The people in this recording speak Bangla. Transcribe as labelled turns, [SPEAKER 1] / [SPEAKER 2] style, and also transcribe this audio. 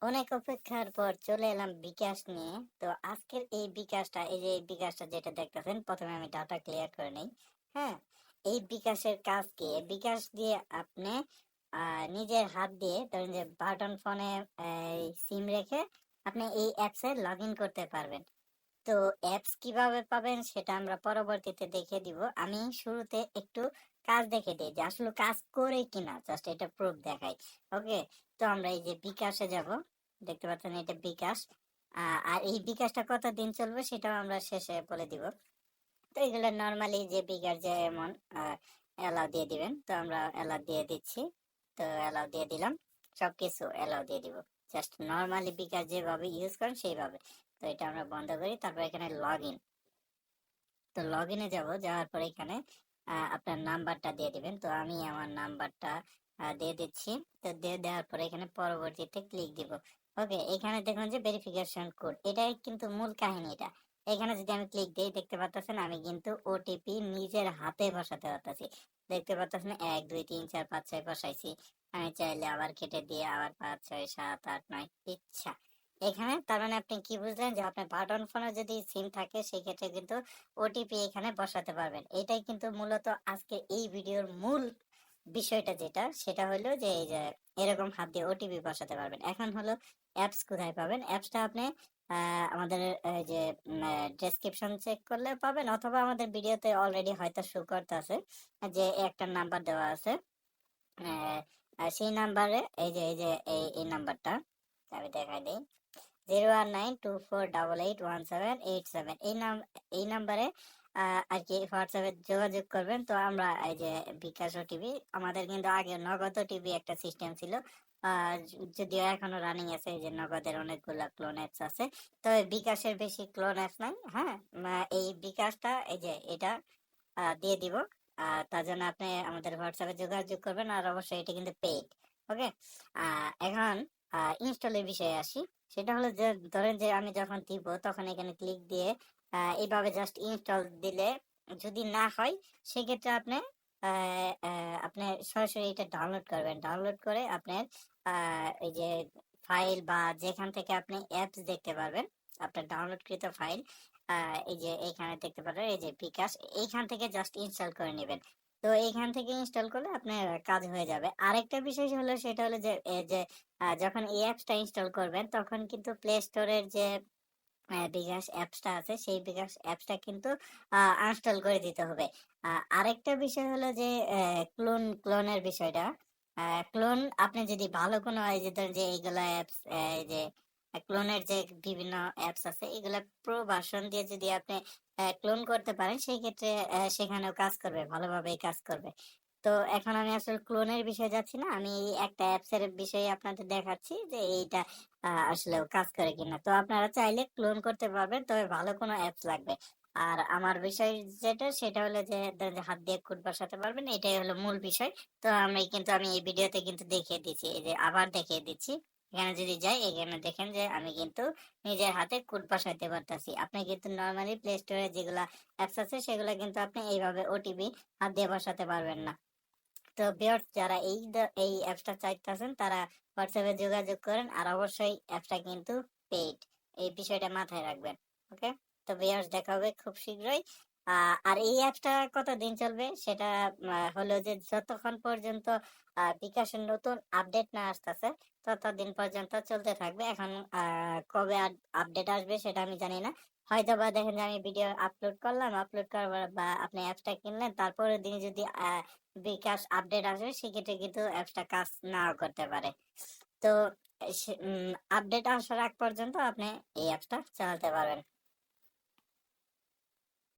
[SPEAKER 1] অনেক অপেক্ষার পর চলে এলাম বিকাশ নিয়ে। তো আজকের এই বিকাশটা, এই যে এই বিকাশটা যেটা দেখতেছেন, প্রথমে আমি ডাটা ক্লিয়ার করে নেই। হ্যাঁ, এই বিকাশের কাজ কি? বিকাশ দিয়ে আপনি নিজের হাত দিয়ে, ধরেন যে বাটন ফোনে সিম রেখে আপনি এই অ্যাপসে লগ ইন করতে পারবেন। তো অ্যাপস কিভাবে পাবেন সেটা আমরা পরবর্তীতে দেখে দিব। আমি শুরুতে একটু কাজ দেখে দিই যে আসলে কাজ করে কিনা, জাস্ট এটা প্রুফ দেখাই। ওকে, তো আমরা এই যে বিকাশে যাব, দেখতে পাচ্ছেন এটা বিকাশ। আর এই বিকাশটা কতদিন চলবে সেটাও আমরা শেষে বলে দিব। তো এগুলো নর্মালি যে বিকাশ যে এমন অ্যালাউ দিয়ে দিবেন, তো আমরা অ্যালাউ দিয়ে দিচ্ছি। তো অ্যালাউ দিয়ে দিলাম, সবকিছু অ্যালাউ দিয়ে দিব। জাস্ট নর্মালি বিকাশ যেভাবে ইউজ করেন সেইভাবে। তো এটা আমরা বন্ধ করি, তারপর এখানে লগ ইন। তো লগ ইনে যাবো, যাওয়ার পরে এখানে আপনার নাম্বারটা দিয়ে দিবেন। তো আমি আমার নাম্বারটা দিয়ে দিচ্ছি। তো দিয়ে দেওয়ার পরে এখানে পরবর্তীতে ক্লিক দিব। ওকে, এখানে দেখুন যে ভেরিফিকেশন কোড, এটাই কিন্তু মূল কাহিনীটা। এখানে যদি আমি ক্লিক দিই, দেখতে পাচ্ছেন আমি কিন্তু ওটিপি নিজের হাতে বসাতে পারতেছি। দেখতে পাচ্ছেন 1 2 3 4 5 6 বসাইছি। আমি চাইলে আবার কেটে দিয়ে আবার 5 6 7 8 9 ইচ্ছা। এখানে তার মানে আপনি কি বুঝলেন যে আপনার বাটন ফোনে যদি সিম থাকে সেক্ষেত্রে কিন্তু ওটিপি এখানে বসাতে পারবেন। এটাই কিন্তু মূলত আজকে এই ভিডিওর মূল বিষয়টা, যেটা সেটা হলো যে এই যে এরকম হাত দিয়ে ওটিপি বসাতে পারবেন। এখন হলো অ্যাপস কোথায় পাবেন? অ্যাপসটা আপনি আমাদের এই যে ডেসক্রিপশন চেক করলে পাবেন, অথবা আমাদের ভিডিওতে অলরেডি হয়তো শো করতেছে যে একটা নাম্বার দেওয়া আছে। সেই নাম্বারে এই নাম্বারটা আমি দেখাই দিই, 01924881787। এই নাম্বারে আর কি হোয়াটসঅ্যাপে যোগাযোগ করবেন। তো আমরা এই যে বিকাশ ওটিপি, আমাদের কিন্তু আগে নগদ ওটিপি একটা সিস্টেম ছিল, যদিও এখনো রানিং আছে। এই যে নগদের অনেকগুলা ক্লোন অ্যাপস আছে, তো বিকাশের বেশি ক্লোন অ্যাপস নাই। হ্যাঁ, এই বিকাশটা এই যে এটা দিয়ে দিব। তার জন্য আপনি আমাদের হোয়াটসঅ্যাপে যোগাযোগ করবেন, আর অবশ্যই এটা কিন্তু পেইড। ওকে, এখন ইনস্টলের বিষয়ে আসি। সেটা হলো যে ধরেন যে আমি যখন দিব তখন এখানে ক্লিক দিয়ে এইভাবে জাস্ট ইনস্টল দিলে যদি না হয়, সেক্ষেত্রে আপনি আপনি সরাসরি এটা ডাউনলোড করবেন। ডাউনলোড করে আপনার এই যে ফাইল বা যেখান থেকে আপনি অ্যাপস দেখতে পারবেন, আপনার ডাউনলোডকৃত ফাইল এই যে এইখানে দেখতে পারেন, এই যে বিকাশ, এইখান থেকে জাস্ট ইনস্টল করে নেবেন। তো এইখান থেকে ইনস্টল করলে আপনার কাজ হয়ে যাবে। আরেকটা বিষয় হলো, সেটা হলো যে যখন এই অ্যাপসটা ইনস্টল করবেন তখন কিন্তু প্লে স্টোরের যে বিকাশ অ্যাপসটা আছে, সেই বিকাশ অ্যাপসটা কিন্তু আনইনস্টল করে দিতে হবে। আরেকটা বিষয় হলো যে ক্লোনের বিষয়টা। ক্লোন আপনি যদি ভালো কোনো, এই যে ধরেন যে এইগুলা অ্যাপস, এই যে ক্লোনের যে বিভিন্ন অ্যাপস আছে, এগুলা প্রো ভার্সন দিয়ে যদি আপনি ক্লোন করতে পারেন, সেই ক্ষেত্রে সেখানেও কাজ করবে, ভালোভাবেই কাজ করবে। তো এখন আমি আসলে ক্লোনের বিষয়ে যাচ্ছি না, আমি এই একটা অ্যাপসের বিষয়ে আপনাদের দেখাচ্ছি যে এইটা আসলেও কাজ করে কিনা। তো আপনারা চাইলে ক্লোন করতে পারবেন, তবে ভালো কোনো অ্যাপস লাগবে। আর আমার বিষয় যেটা, সেটা হলো যে ধরেন যে হাত দিয়ে কোড বসাতে পারবেন, এটাই হলো মূল বিষয়। তো আমি এই ভিডিওতে কিন্তু দেখিয়ে দিচ্ছি, এই যে আবার দেখিয়ে দিচ্ছি। এখানে যদি যাই, এখানে দেখেন যে আমি কিন্তু নিজের হাতে কোড বসাইতে পারতাছি। আপনি কিন্তু নর্মালি প্লে স্টোরে যেগুলা অ্যাপস আছে সেগুলো কিন্তু আপনি এইভাবে ওটিপি হাত দিয়ে বসাতে পারবেন না। তো ভিউয়ার্স, যারা এই অ্যাপসটা চাইতেছেন তারা হোয়াটসঅ্যাপে যোগাযোগ করেন, আর অবশ্যই অ্যাপসটা কিন্তু পেইড, এই বিষয়টা মাথায় রাখবেন। ওকে, তো ভিউয়ার্স, দেখা হবে খুব শীঘ্রই। আর এই অ্যাপসটা কতদিন চলবে সেটা হলো যে যতক্ষণ পর্যন্ত বিকাশের নতুন আপডেট না আসতেছে ততদিন পর্যন্ত চলতে থাকবে। এখন কবে আপডেট আসবে সেটা আমি জানি না। হয়তো বা দেখেন যে আমি ভিডিও আপলোড করলাম, আপলোড করার বা আপনি অ্যাপসটা কিনলেন, তারপরের দিন যদি বিকাশ আপডেট আসে, সেক্ষেত্রে কিন্তু অ্যাপসটা কাজ নাও করতে পারে। তো আপডেট আসার আগ পর্যন্ত আপনি এই অ্যাপসটা চালাতে পারবেন।